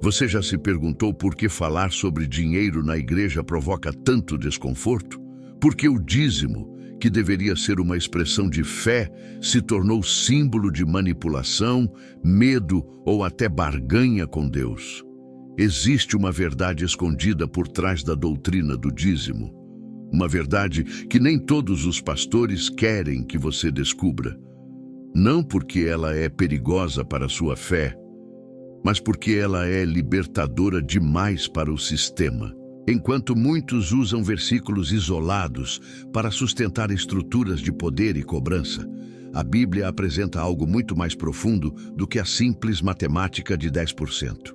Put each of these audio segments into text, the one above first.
Você já se perguntou por que falar sobre dinheiro na igreja provoca tanto desconforto? Porque o dízimo, que deveria ser uma expressão de fé, se tornou símbolo de manipulação, medo ou até barganha com Deus. Existe uma verdade escondida por trás da doutrina do dízimo. Uma verdade que nem todos os pastores querem que você descubra. Não porque ela é perigosa para a sua fé, mas porque ela é libertadora demais para o sistema. Enquanto muitos usam versículos isolados para sustentar estruturas de poder e cobrança, a Bíblia apresenta algo muito mais profundo do que a simples matemática de 10%.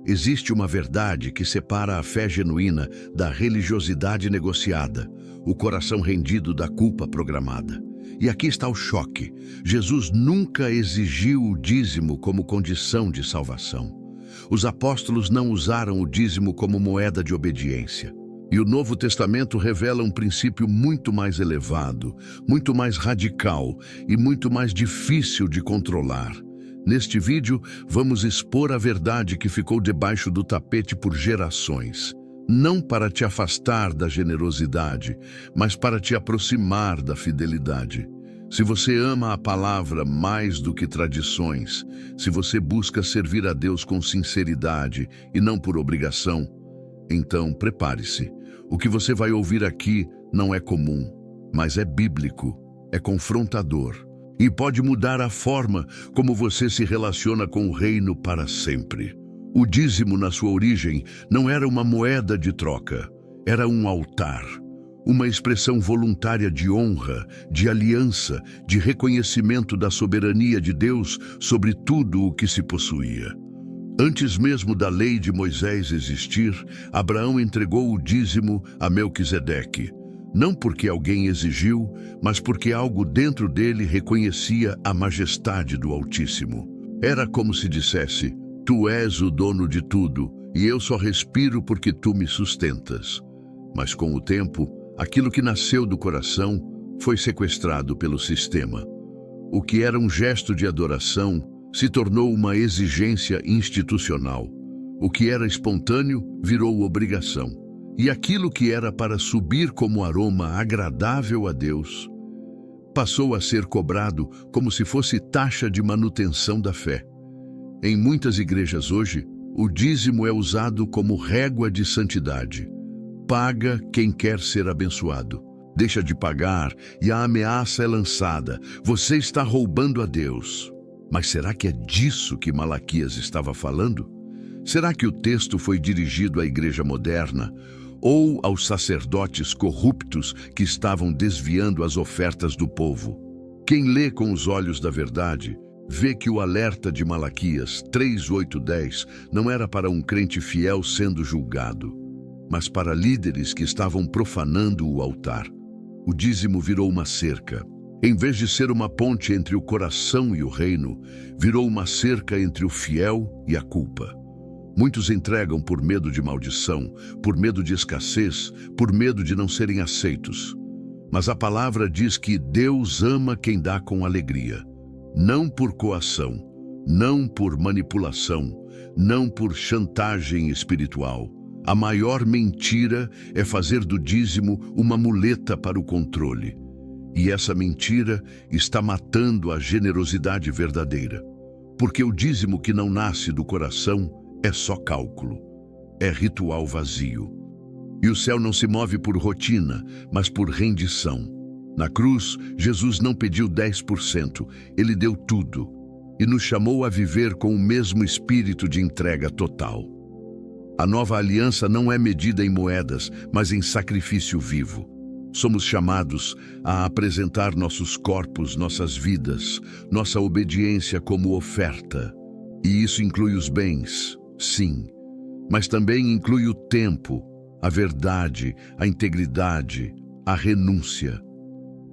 Existe uma verdade que separa a fé genuína da religiosidade negociada, o coração rendido da culpa programada. E aqui está o choque. Jesus nunca exigiu o dízimo como condição de salvação. Os apóstolos não usaram o dízimo como moeda de obediência. E o Novo Testamento revela um princípio muito mais elevado, muito mais radical e muito mais difícil de controlar. Neste vídeo, vamos expor a verdade que ficou debaixo do tapete por gerações. Não para te afastar da generosidade, mas para te aproximar da fidelidade. Se você ama a palavra mais do que tradições, se você busca servir a Deus com sinceridade e não por obrigação, então prepare-se. O que você vai ouvir aqui não é comum, mas é bíblico, é confrontador e pode mudar a forma como você se relaciona com o reino para sempre. O dízimo, na sua origem, não era uma moeda de troca, era um altar, uma expressão voluntária de honra, de aliança, de reconhecimento da soberania de Deus sobre tudo o que se possuía. Antes mesmo da lei de Moisés existir, Abraão entregou o dízimo a Melquisedeque, não porque alguém exigiu, mas porque algo dentro dele reconhecia a majestade do Altíssimo. Era como se dissesse: tu és o dono de tudo, e eu só respiro porque tu me sustentas. Mas com o tempo, aquilo que nasceu do coração foi sequestrado pelo sistema. O que era um gesto de adoração se tornou uma exigência institucional. O que era espontâneo virou obrigação. E aquilo que era para subir como aroma agradável a Deus passou a ser cobrado como se fosse taxa de manutenção da fé. Em muitas igrejas hoje, o dízimo é usado como régua de santidade. Paga quem quer ser abençoado. Deixa de pagar e a ameaça é lançada. Você está roubando a Deus. Mas será que é disso que Malaquias estava falando? Será que o texto foi dirigido à igreja moderna ou aos sacerdotes corruptos que estavam desviando as ofertas do povo? Quem lê com os olhos da verdade vê que o alerta de Malaquias 3, 8, 10 não era para um crente fiel sendo julgado, mas para líderes que estavam profanando o altar. O dízimo virou uma cerca. Em vez de ser uma ponte entre o coração e o reino, virou uma cerca entre o fiel e a culpa. Muitos entregam por medo de maldição, por medo de escassez, por medo de não serem aceitos. Mas a palavra diz que Deus ama quem dá com alegria. Não por coação, não por manipulação, não por chantagem espiritual. A maior mentira é fazer do dízimo uma muleta para o controle. E essa mentira está matando a generosidade verdadeira. Porque o dízimo que não nasce do coração é só cálculo, é ritual vazio. E o céu não se move por rotina, mas por rendição. Na cruz, Jesus não pediu 10%, ele deu tudo. E nos chamou a viver com o mesmo espírito de entrega total. A nova aliança não é medida em moedas, mas em sacrifício vivo. Somos chamados a apresentar nossos corpos, nossas vidas, nossa obediência como oferta. E isso inclui os bens, sim, mas também inclui o tempo, a verdade, a integridade, a renúncia.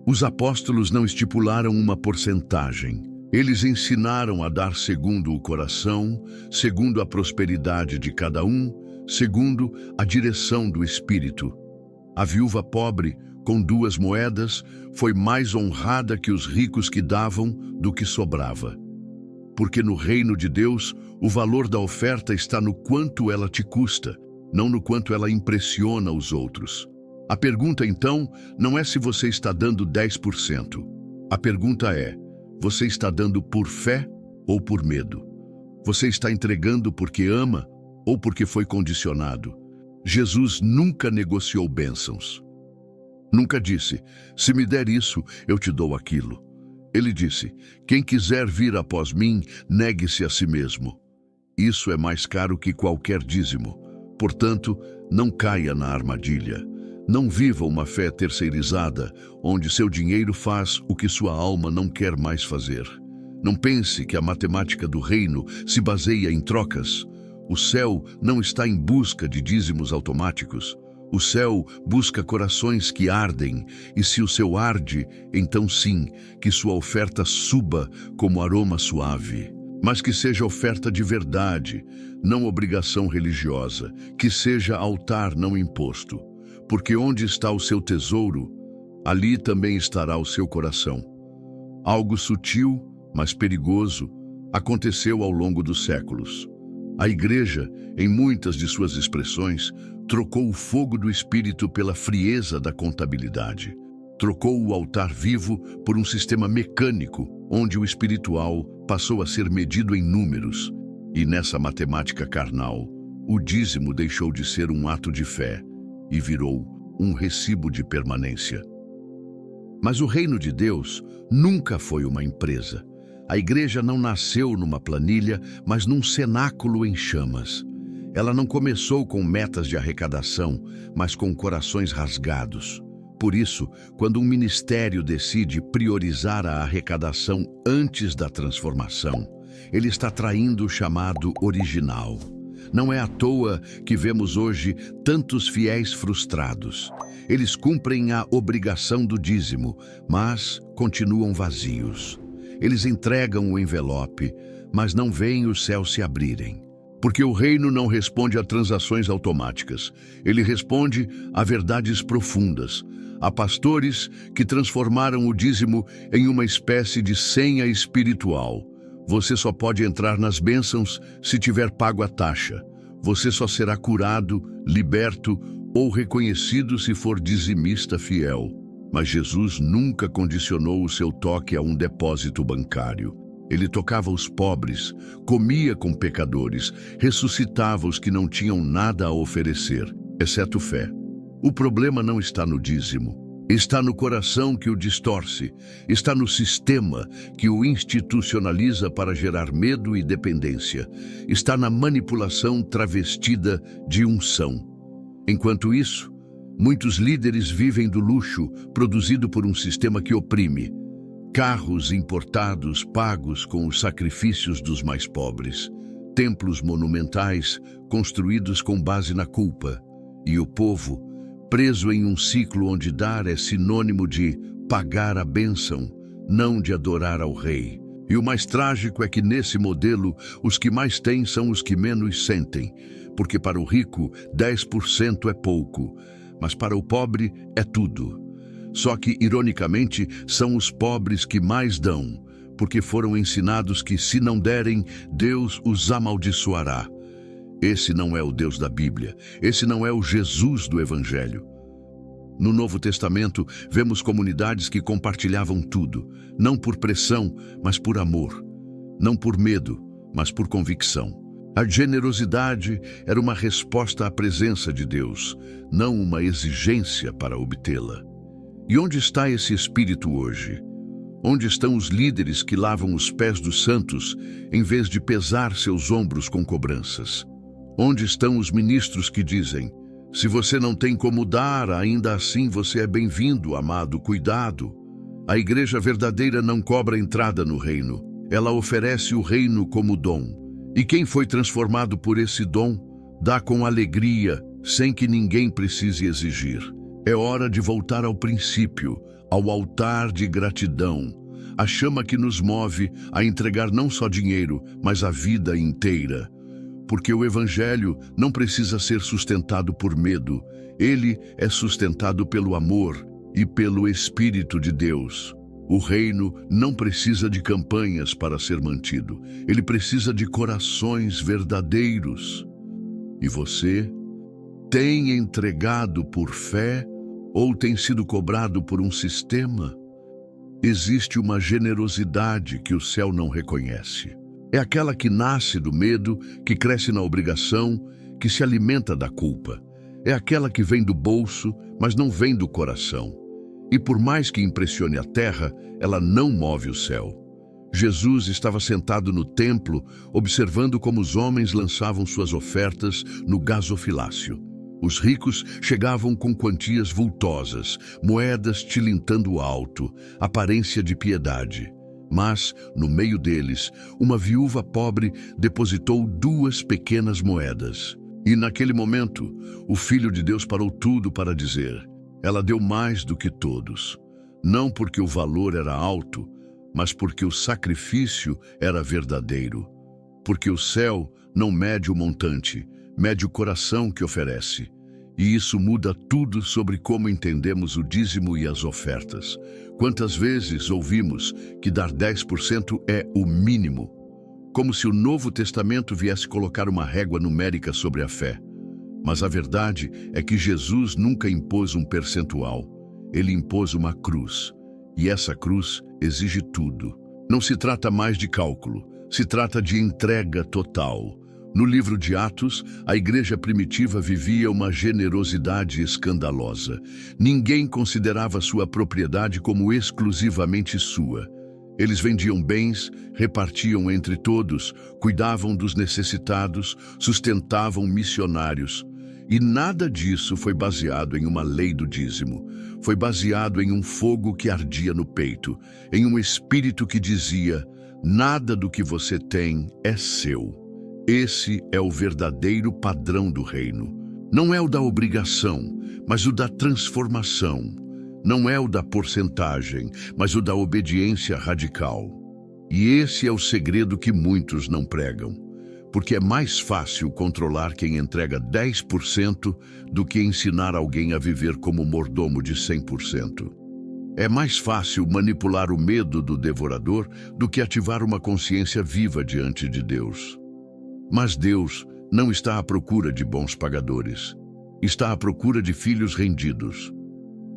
Os apóstolos não estipularam uma porcentagem. Eles ensinaram a dar segundo o coração, segundo a prosperidade de cada um, segundo a direção do Espírito. A viúva pobre, com 2 moedas, foi mais honrada que os ricos que davam do que sobrava. Porque no reino de Deus, O valor da oferta está no quanto ela te custa, não no quanto ela impressiona os outros. A pergunta, então, não é se você está dando 10%. A pergunta é, você está dando por fé ou por medo? Você está entregando porque ama ou porque foi condicionado? Jesus nunca negociou bênçãos. Nunca disse, se me der isso, eu te dou aquilo. Ele disse, quem quiser vir após mim, negue-se a si mesmo. Isso é mais caro que qualquer dízimo. Portanto, não caia na armadilha. Não viva uma fé terceirizada, onde seu dinheiro faz o que sua alma não quer mais fazer. Não pense que a matemática do reino se baseia em trocas. O céu não está em busca de dízimos automáticos. O céu busca corações que ardem, e se o seu arde, então sim, que sua oferta suba como aroma suave. Mas que seja oferta de verdade, não obrigação religiosa, que seja altar, não imposto. Porque onde está o seu tesouro, ali também estará o seu coração. Algo sutil, mas perigoso, aconteceu ao longo dos séculos. A Igreja, em muitas de suas expressões, trocou o fogo do Espírito pela frieza da contabilidade. Trocou o altar vivo por um sistema mecânico, onde o espiritual passou a ser medido em números. E nessa matemática carnal, o dízimo deixou de ser um ato de fé e virou um recibo de permanência. Mas o reino de Deus nunca foi uma empresa. A Igreja não nasceu numa planilha, mas num cenáculo em chamas. Ela não começou com metas de arrecadação, mas com corações rasgados. Por isso, quando um ministério decide priorizar a arrecadação antes da transformação, ele está traindo o chamado original. Não é à toa que vemos hoje tantos fiéis frustrados. Eles cumprem a obrigação do dízimo, mas continuam vazios. Eles entregam o envelope, mas não veem os céus se abrirem. Porque o reino não responde a transações automáticas. Ele responde a verdades profundas. Há pastores que transformaram o dízimo em uma espécie de senha espiritual. Você só pode entrar nas bênçãos se tiver pago a taxa. Você só será curado, liberto ou reconhecido se for dizimista fiel. Mas Jesus nunca condicionou o seu toque a um depósito bancário. Ele tocava os pobres, comia com pecadores, ressuscitava os que não tinham nada a oferecer, exceto fé. O problema não está no dízimo. Está no coração que o distorce, está no sistema que o institucionaliza para gerar medo e dependência, está na manipulação travestida de unção. Enquanto isso, muitos líderes vivem do luxo produzido por um sistema que oprime. Carros importados pagos com os sacrifícios dos mais pobres, templos monumentais construídos com base na culpa, e o povo preso em um ciclo onde dar é sinônimo de pagar a bênção, não de adorar ao rei. E o mais trágico é que nesse modelo, os que mais têm são os que menos sentem, porque para o rico 10% é pouco, mas para o pobre é tudo. Só que, ironicamente, são os pobres que mais dão, porque foram ensinados que, se não derem, Deus os amaldiçoará. Esse não é o Deus da Bíblia, esse não é o Jesus do Evangelho. No Novo Testamento, vemos comunidades que compartilhavam tudo, não por pressão, mas por amor. Não por medo, mas por convicção. A generosidade era uma resposta à presença de Deus, não uma exigência para obtê-la. E onde está esse espírito hoje? Onde estão os líderes que lavam os pés dos santos, em vez de pesar seus ombros com cobranças? Onde estão os ministros que dizem, se você não tem como dar, ainda assim você é bem-vindo, amado, cuidado. A igreja verdadeira não cobra entrada no reino, ela oferece o reino como dom. E quem foi transformado por esse dom, dá com alegria, sem que ninguém precise exigir. É hora de voltar ao princípio, ao altar de gratidão, a chama que nos move a entregar não só dinheiro, mas a vida inteira. Porque o Evangelho não precisa ser sustentado por medo, ele é sustentado pelo amor e pelo Espírito de Deus. O reino não precisa de campanhas para ser mantido. Ele precisa de corações verdadeiros. E você tem entregado por fé ou tem sido cobrado por um sistema? Existe uma generosidade que o céu não reconhece. É aquela que nasce do medo, que cresce na obrigação, que se alimenta da culpa. É aquela que vem do bolso, mas não vem do coração. E por mais que impressione a terra, ela não move o céu. Jesus estava sentado no templo, observando como os homens lançavam suas ofertas no gasofilácio. Os ricos chegavam com quantias vultosas, moedas tilintando alto, aparência de piedade. Mas, no meio deles, uma viúva pobre depositou 2 pequenas moedas. E naquele momento, o Filho de Deus parou tudo para dizer: ela deu mais do que todos. Não porque o valor era alto, mas porque o sacrifício era verdadeiro. Porque o céu não mede o montante, mede o coração que oferece. E isso muda tudo sobre como entendemos o dízimo e as ofertas. Quantas vezes ouvimos que dar 10% é o mínimo? Como se o Novo Testamento viesse colocar uma régua numérica sobre a fé. Mas a verdade é que Jesus nunca impôs um percentual. Ele impôs uma cruz. E essa cruz exige tudo. Não se trata mais de cálculo, se trata de entrega total. No livro de Atos, a igreja primitiva vivia uma generosidade escandalosa. Ninguém considerava sua propriedade como exclusivamente sua. Eles vendiam bens, repartiam entre todos, cuidavam dos necessitados, sustentavam missionários. E nada disso foi baseado em uma lei do dízimo. Foi baseado em um fogo que ardia no peito, em um espírito que dizia: nada do que você tem é seu. Esse é o verdadeiro padrão do reino. Não é o da obrigação, mas o da transformação. Não é o da porcentagem, mas o da obediência radical. E esse é o segredo que muitos não pregam. Porque é mais fácil controlar quem entrega 10% do que ensinar alguém a viver como mordomo de 100%. É mais fácil manipular o medo do devorador do que ativar uma consciência viva diante de Deus. Mas Deus não está à procura de bons pagadores. Está à procura de filhos rendidos.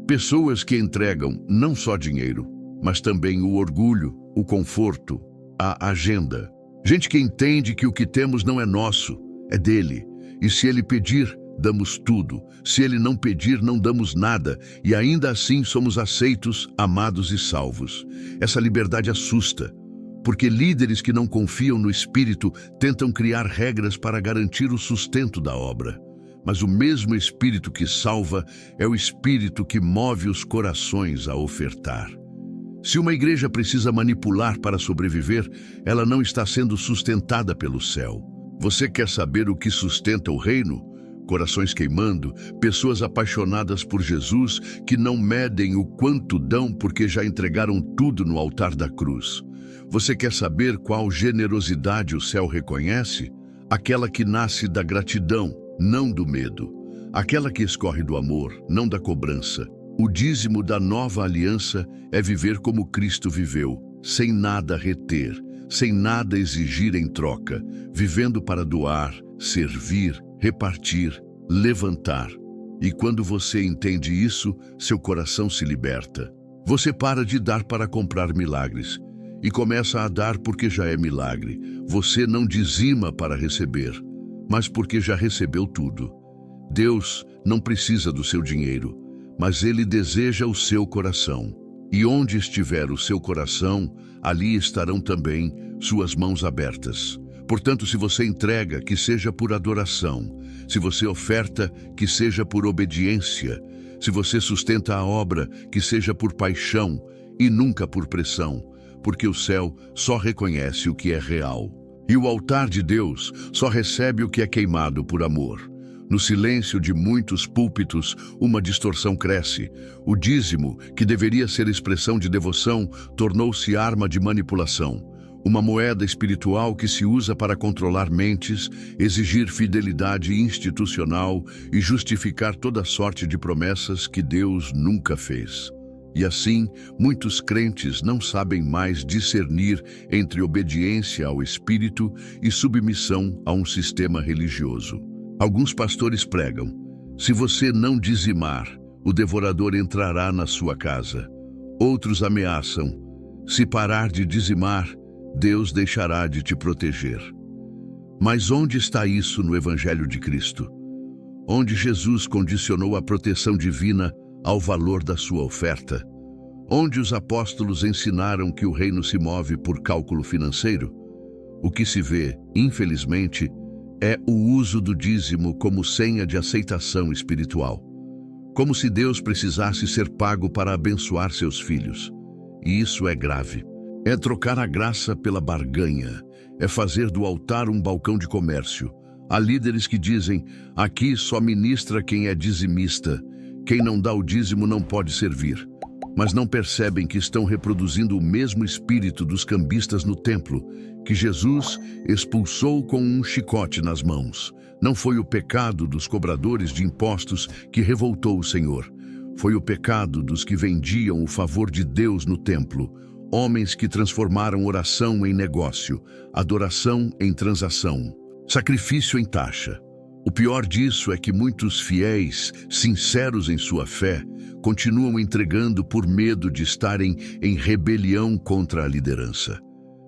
Pessoas que entregam não só dinheiro, mas também o orgulho, o conforto, a agenda. Gente que entende que o que temos não é nosso, é dele. E se ele pedir, damos tudo. Se ele não pedir, não damos nada. E ainda assim somos aceitos, amados e salvos. Essa liberdade assusta. Porque líderes que não confiam no Espírito tentam criar regras para garantir o sustento da obra. Mas o mesmo Espírito que salva é o Espírito que move os corações a ofertar. Se uma igreja precisa manipular para sobreviver, ela não está sendo sustentada pelo céu. Você quer saber o que sustenta o reino? Corações queimando, pessoas apaixonadas por Jesus que não medem o quanto dão porque já entregaram tudo no altar da cruz. Você quer saber qual generosidade o céu reconhece? Aquela que nasce da gratidão, não do medo. Aquela que escorre do amor, não da cobrança. O dízimo da nova aliança é viver como Cristo viveu, sem nada reter, sem nada exigir em troca, vivendo para doar, servir, repartir, levantar. E quando você entende isso, seu coração se liberta. Você para de dar para comprar milagres e começa a dar porque já é milagre. Você não dizima para receber, mas porque já recebeu tudo. Deus não precisa do seu dinheiro, mas Ele deseja o seu coração. E onde estiver o seu coração, ali estarão também suas mãos abertas. Portanto, se você entrega, que seja por adoração. Se você oferta, que seja por obediência. Se você sustenta a obra, que seja por paixão e nunca por pressão. Porque o céu só reconhece o que é real. E o altar de Deus só recebe o que é queimado por amor. No silêncio de muitos púlpitos, uma distorção cresce. O dízimo, que deveria ser expressão de devoção, tornou-se arma de manipulação. Uma moeda espiritual que se usa para controlar mentes, exigir fidelidade institucional e justificar toda sorte de promessas que Deus nunca fez. E assim, muitos crentes não sabem mais discernir entre obediência ao Espírito e submissão a um sistema religioso. Alguns pastores pregam: se você não dizimar, o devorador entrará na sua casa. Outros ameaçam: se parar de dizimar, Deus deixará de te proteger. Mas onde está isso no Evangelho de Cristo? Onde Jesus condicionou a proteção divina ao valor da sua oferta? Onde os apóstolos ensinaram que o reino se move por cálculo financeiro? O que se vê, infelizmente, é o uso do dízimo como senha de aceitação espiritual. Como se Deus precisasse ser pago para abençoar seus filhos. E isso é grave. É trocar a graça pela barganha. É fazer do altar um balcão de comércio. Há líderes que dizem: aqui só ministra quem é dizimista. Quem não dá o dízimo não pode servir. Mas não percebem que estão reproduzindo o mesmo espírito dos cambistas no templo, que Jesus expulsou com um chicote nas mãos. Não foi o pecado dos cobradores de impostos que revoltou o Senhor. Foi o pecado dos que vendiam o favor de Deus no templo. Homens que transformaram oração em negócio, adoração em transação, sacrifício em taxa. O pior disso é que muitos fiéis, sinceros em sua fé, continuam entregando por medo de estarem em rebelião contra a liderança.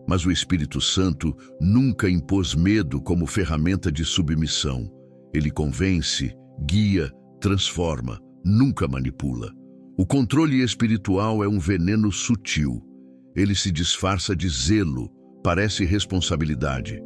Mas o Espírito Santo nunca impôs medo como ferramenta de submissão. Ele convence, guia, transforma, nunca manipula. O controle espiritual é um veneno sutil. Ele se disfarça de zelo, parece responsabilidade,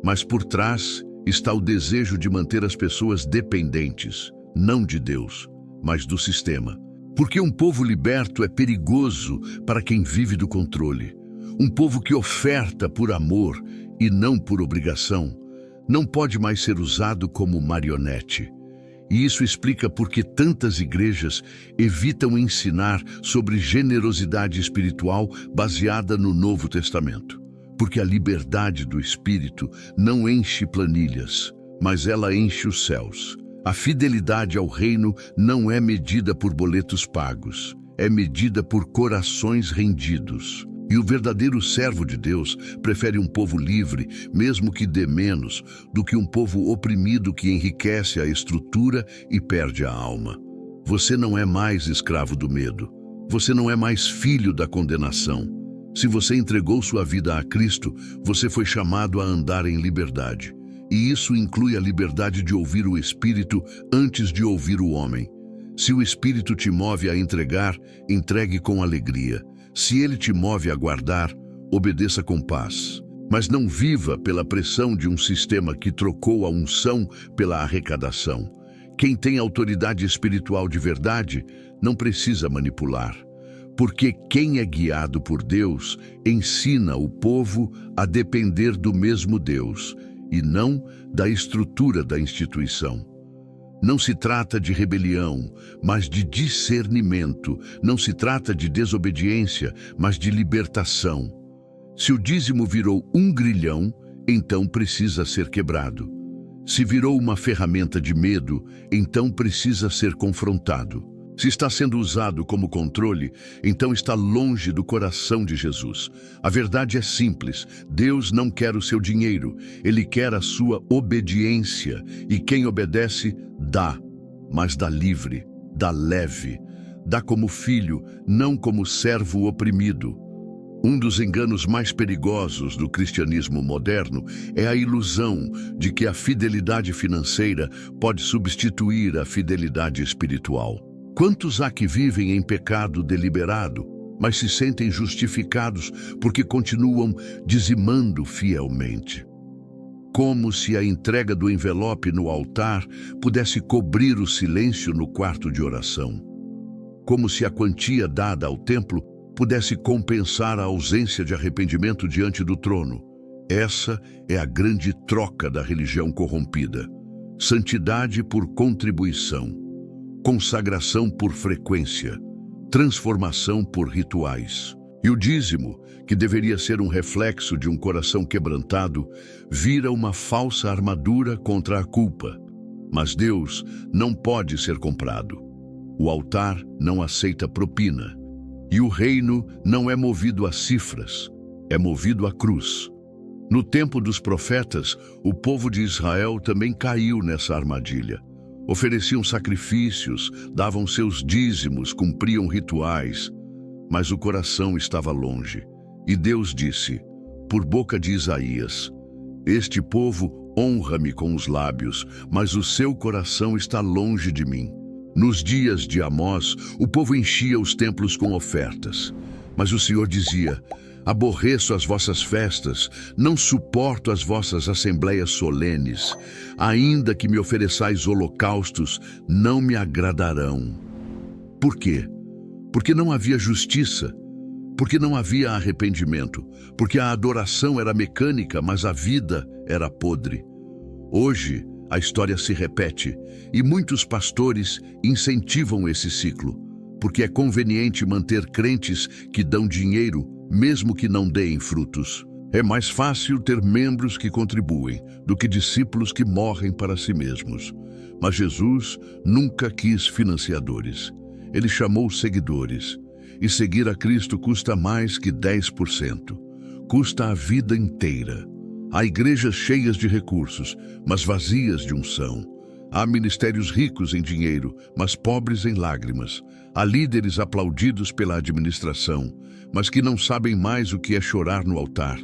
mas por trás está o desejo de manter as pessoas dependentes, não de Deus, mas do sistema. Porque um povo liberto é perigoso para quem vive do controle. Um povo que oferta por amor e não por obrigação não pode mais ser usado como marionete. E isso explica por que tantas igrejas evitam ensinar sobre generosidade espiritual baseada no Novo Testamento. Porque a liberdade do Espírito não enche planilhas, mas ela enche os céus. A fidelidade ao reino não é medida por boletos pagos, é medida por corações rendidos. E o verdadeiro servo de Deus prefere um povo livre, mesmo que dê menos, do que um povo oprimido que enriquece a estrutura e perde a alma. Você não é mais escravo do medo. Você não é mais filho da condenação. Se você entregou sua vida a Cristo, você foi chamado a andar em liberdade. E isso inclui a liberdade de ouvir o Espírito antes de ouvir o homem. Se o Espírito te move a entregar, entregue com alegria. Se ele te move a guardar, obedeça com paz. Mas não viva pela pressão de um sistema que trocou a unção pela arrecadação. Quem tem autoridade espiritual de verdade não precisa manipular. Porque quem é guiado por Deus ensina o povo a depender do mesmo Deus e não da estrutura da instituição. Não se trata de rebelião, mas de discernimento. Não se trata de desobediência, mas de libertação. Se o dízimo virou um grilhão, então precisa ser quebrado. Se virou uma ferramenta de medo, então precisa ser confrontado. Se está sendo usado como controle, então está longe do coração de Jesus. A verdade é simples: Deus não quer o seu dinheiro, Ele quer a sua obediência. E quem obedece, dá, mas dá livre, dá leve, dá como filho, não como servo oprimido. Um dos enganos mais perigosos do cristianismo moderno é a ilusão de que a fidelidade financeira pode substituir a fidelidade espiritual. Quantos há que vivem em pecado deliberado, mas se sentem justificados porque continuam dizimando fielmente? Como se a entrega do envelope no altar pudesse cobrir o silêncio no quarto de oração. Como se a quantia dada ao templo pudesse compensar a ausência de arrependimento diante do trono. Essa é a grande troca da religião corrompida. Santidade por contribuição. Consagração por frequência, transformação por rituais. E o dízimo, que deveria ser um reflexo de um coração quebrantado, vira uma falsa armadura contra a culpa. Mas Deus não pode ser comprado. O altar não aceita propina. E o reino não é movido a cifras, é movido à cruz. No tempo dos profetas, o povo de Israel também caiu nessa armadilha. Ofereciam sacrifícios, davam seus dízimos, cumpriam rituais, mas o coração estava longe. E Deus disse, por boca de Isaías, este povo honra-me com os lábios, mas o seu coração está longe de mim. Nos dias de Amós, o povo enchia os templos com ofertas, mas o Senhor dizia, aborreço as vossas festas, não suporto as vossas assembleias solenes. Ainda que me ofereçais holocaustos, não me agradarão. Por quê? Porque não havia justiça, porque não havia arrependimento, porque a adoração era mecânica, mas a vida era podre. Hoje, a história se repete e muitos pastores incentivam esse ciclo, porque é conveniente manter crentes que dão dinheiro, mesmo que não deem frutos. É mais fácil ter membros que contribuem do que discípulos que morrem para si mesmos. Mas Jesus nunca quis financiadores. Ele chamou seguidores. E seguir a Cristo custa mais que 10%. Custa a vida inteira. Há igrejas cheias de recursos, mas vazias de unção. Há ministérios ricos em dinheiro, mas pobres em lágrimas. Há líderes aplaudidos pela administração, mas que não sabem mais o que é chorar no altar.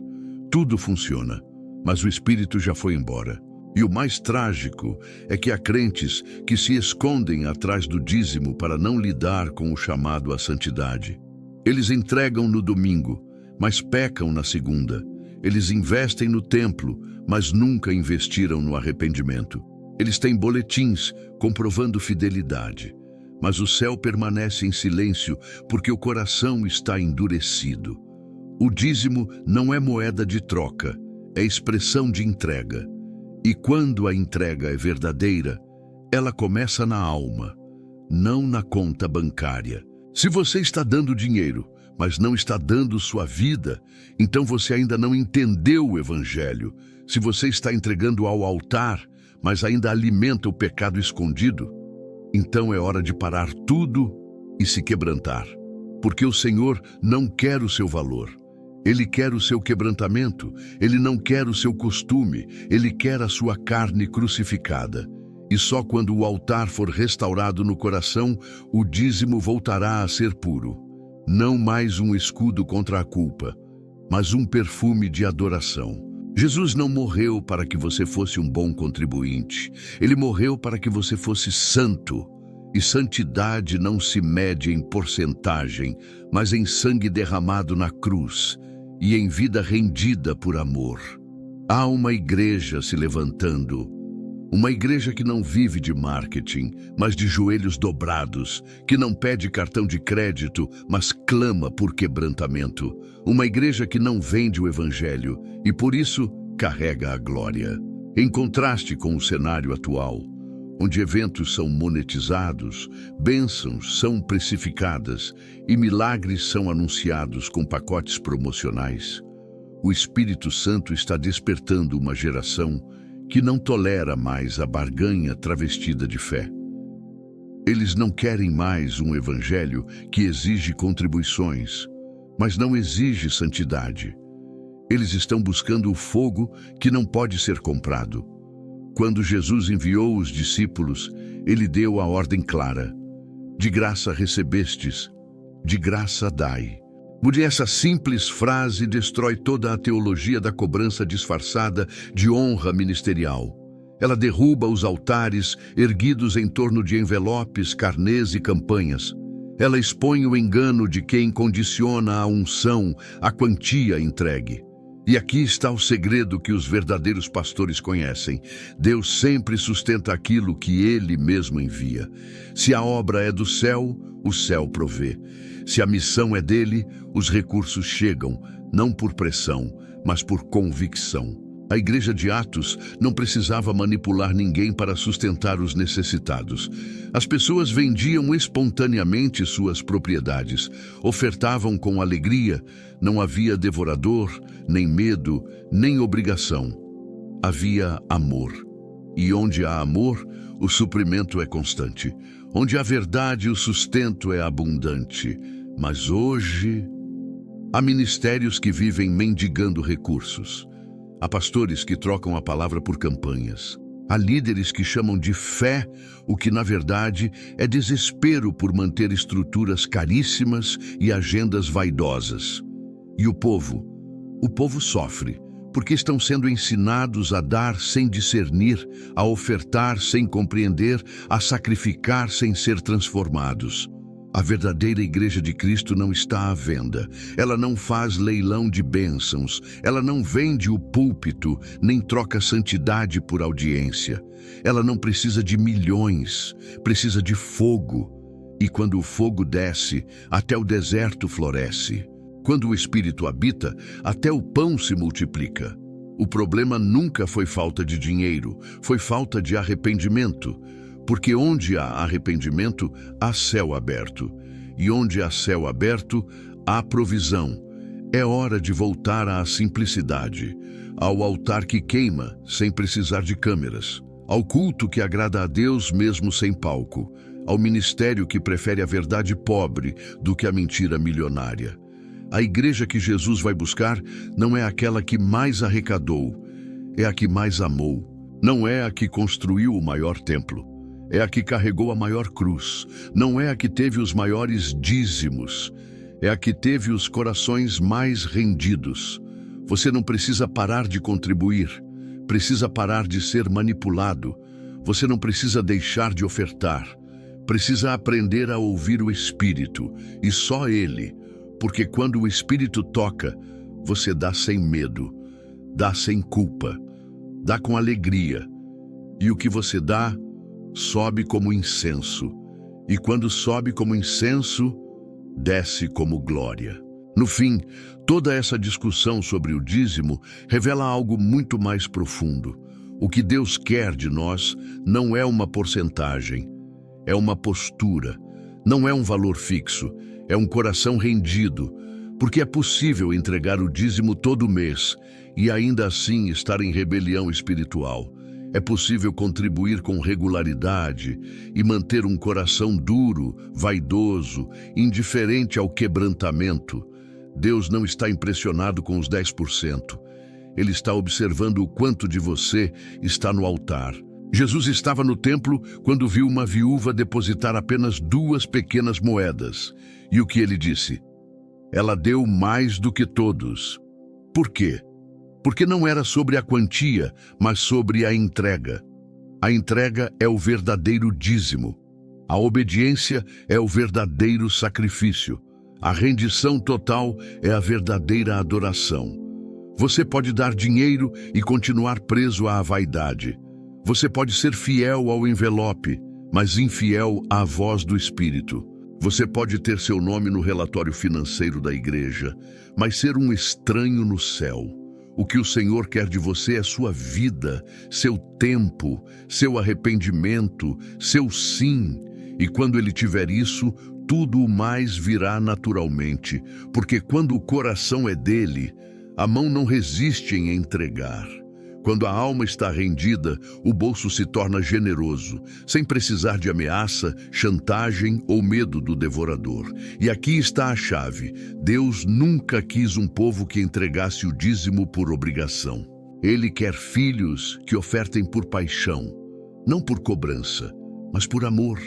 Tudo funciona, mas o Espírito já foi embora. E o mais trágico é que há crentes que se escondem atrás do dízimo para não lidar com o chamado à santidade. Eles entregam no domingo, mas pecam na segunda. Eles investem no templo, mas nunca investiram no arrependimento. Eles têm boletins comprovando fidelidade, mas o céu permanece em silêncio porque o coração está endurecido. O dízimo não é moeda de troca, é expressão de entrega. E quando a entrega é verdadeira, ela começa na alma, não na conta bancária. Se você está dando dinheiro, mas não está dando sua vida, então você ainda não entendeu o Evangelho. Se você está entregando ao altar, mas ainda alimenta o pecado escondido, então é hora de parar tudo e se quebrantar. Porque o Senhor não quer o seu valor. Ele quer o seu quebrantamento, Ele não quer o seu costume, Ele quer a sua carne crucificada. E só quando o altar for restaurado no coração, o dízimo voltará a ser puro. Não mais um escudo contra a culpa, mas um perfume de adoração. Jesus não morreu para que você fosse um bom contribuinte. Ele morreu para que você fosse santo. E santidade não se mede em porcentagem, mas em sangue derramado na cruz e em vida rendida por amor. Há uma igreja se levantando, uma igreja que não vive de marketing, mas de joelhos dobrados, que não pede cartão de crédito, mas clama por quebrantamento. Uma igreja que não vende o evangelho e por isso carrega a glória. Em contraste com o cenário atual, onde eventos são monetizados, bênçãos são precificadas e milagres são anunciados com pacotes promocionais, o Espírito Santo está despertando uma geração que não tolera mais a barganha travestida de fé. Eles não querem mais um evangelho que exige contribuições, mas não exige santidade. Eles estão buscando o fogo que não pode ser comprado. Quando Jesus enviou os discípulos, ele deu a ordem clara: de graça recebestes, de graça dai. Essa simples frase destrói toda a teologia da cobrança disfarçada de honra ministerial. Ela derruba os altares erguidos em torno de envelopes, carnês e campanhas. Ela expõe o engano de quem condiciona a unção, a quantia entregue. E aqui está o segredo que os verdadeiros pastores conhecem. Deus sempre sustenta aquilo que Ele mesmo envia. Se a obra é do céu, o céu provê. Se a missão é dele, os recursos chegam, não por pressão, mas por convicção. A igreja de Atos não precisava manipular ninguém para sustentar os necessitados. As pessoas vendiam espontaneamente suas propriedades, ofertavam com alegria, não havia devorador, nem medo, nem obrigação. Havia amor. E onde há amor, o suprimento é constante. Onde há verdade, o sustento é abundante. Mas hoje, há ministérios que vivem mendigando recursos. Há pastores que trocam a palavra por campanhas. Há líderes que chamam de fé o que, na verdade, é desespero por manter estruturas caríssimas e agendas vaidosas. E o povo sofre, porque estão sendo ensinados a dar sem discernir, a ofertar sem compreender, a sacrificar sem ser transformados. A verdadeira Igreja de Cristo não está à venda. Ela não faz leilão de bênçãos. Ela não vende o púlpito, nem troca santidade por audiência. Ela não precisa de milhões, precisa de fogo. E quando o fogo desce, até o deserto floresce. Quando o Espírito habita, até o pão se multiplica. O problema nunca foi falta de dinheiro, foi falta de arrependimento. Porque onde há arrependimento, há céu aberto. E onde há céu aberto, há provisão. É hora de voltar à simplicidade, ao altar que queima, sem precisar de câmeras, ao culto que agrada a Deus mesmo sem palco, ao ministério que prefere a verdade pobre do que a mentira milionária. A igreja que Jesus vai buscar não é aquela que mais arrecadou, é a que mais amou. Não é a que construiu o maior templo. É a que carregou a maior cruz. Não é a que teve os maiores dízimos. É a que teve os corações mais rendidos. Você não precisa parar de contribuir. Precisa parar de ser manipulado. Você não precisa deixar de ofertar. Precisa aprender a ouvir o Espírito, e só Ele. Porque quando o Espírito toca, você dá sem medo, dá sem culpa, dá com alegria. E o que você dá sobe como incenso, e quando sobe como incenso, desce como glória. No fim, toda essa discussão sobre o dízimo revela algo muito mais profundo. O que Deus quer de nós não é uma porcentagem, é uma postura, não é um valor fixo, é um coração rendido, porque é possível entregar o dízimo todo mês e ainda assim estar em rebelião espiritual. É possível contribuir com regularidade e manter um coração duro, vaidoso, indiferente ao quebrantamento. Deus não está impressionado com os 10%. Ele está observando o quanto de você está no altar. Jesus estava no templo quando viu uma viúva depositar apenas 2 pequenas moedas. E o que ele disse? Ela deu mais do que todos. Por quê? Porque não era sobre a quantia, mas sobre a entrega. A entrega é o verdadeiro dízimo. A obediência é o verdadeiro sacrifício. A rendição total é a verdadeira adoração. Você pode dar dinheiro e continuar preso à vaidade. Você pode ser fiel ao envelope, mas infiel à voz do Espírito. Você pode ter seu nome no relatório financeiro da igreja, mas ser um estranho no céu. O que o Senhor quer de você é sua vida, seu tempo, seu arrependimento, seu sim. E quando Ele tiver isso, tudo o mais virá naturalmente, porque quando o coração é dele, a mão não resiste em entregar. Quando a alma está rendida, o bolso se torna generoso, sem precisar de ameaça, chantagem ou medo do devorador. E aqui está a chave. Deus nunca quis um povo que entregasse o dízimo por obrigação. Ele quer filhos que ofertem por paixão, não por cobrança, mas por amor.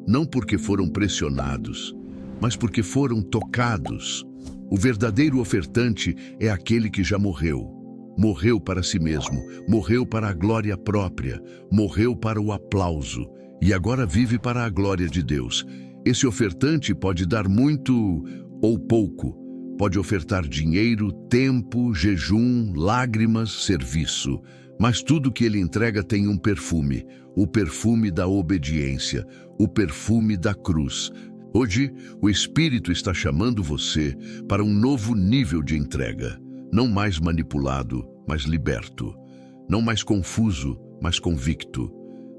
Não porque foram pressionados, mas porque foram tocados. O verdadeiro ofertante é aquele que já morreu. Morreu para si mesmo, morreu para a glória própria, morreu para o aplauso e agora vive para a glória de Deus. Esse ofertante pode dar muito ou pouco, pode ofertar dinheiro, tempo, jejum, lágrimas, serviço, mas tudo que ele entrega tem um perfume, o perfume da obediência, o perfume da cruz. Hoje, o Espírito está chamando você para um novo nível de entrega. Não mais manipulado, mas liberto. Não mais confuso, mas convicto.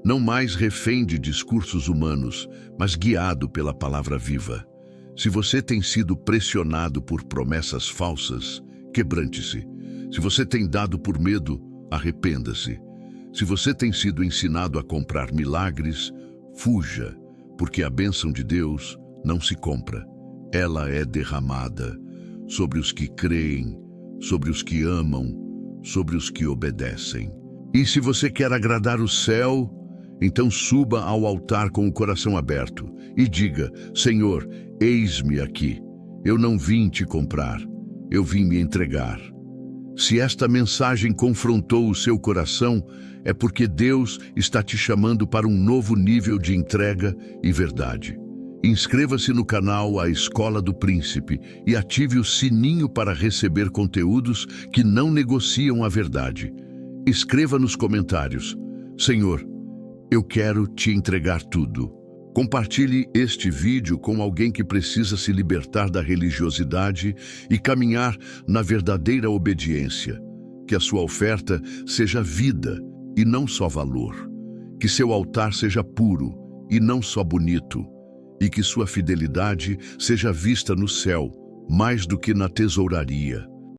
Não mais refém de discursos humanos, mas guiado pela palavra viva. Se você tem sido pressionado por promessas falsas, quebrante-se. Se você tem dado por medo, arrependa-se. Se você tem sido ensinado a comprar milagres, fuja, porque a bênção de Deus não se compra. ela é derramada sobre os que creem, sobre os que amam, sobre os que obedecem. E se você quer agradar o céu, então suba ao altar com o coração aberto e diga: Senhor, eis-me aqui. Eu não vim te comprar, eu vim me entregar. Se esta mensagem confrontou o seu coração, é porque Deus está te chamando para um novo nível de entrega e verdade. Inscreva-se no canal A Escola do Príncipe e ative o sininho para receber conteúdos que não negociam a verdade. Escreva nos comentários: Senhor, eu quero te entregar tudo. Compartilhe este vídeo com alguém que precisa se libertar da religiosidade e caminhar na verdadeira obediência. Que a sua oferta seja vida e não só valor. Que seu altar seja puro e não só bonito. E que sua fidelidade seja vista no céu, mais do que na tesouraria.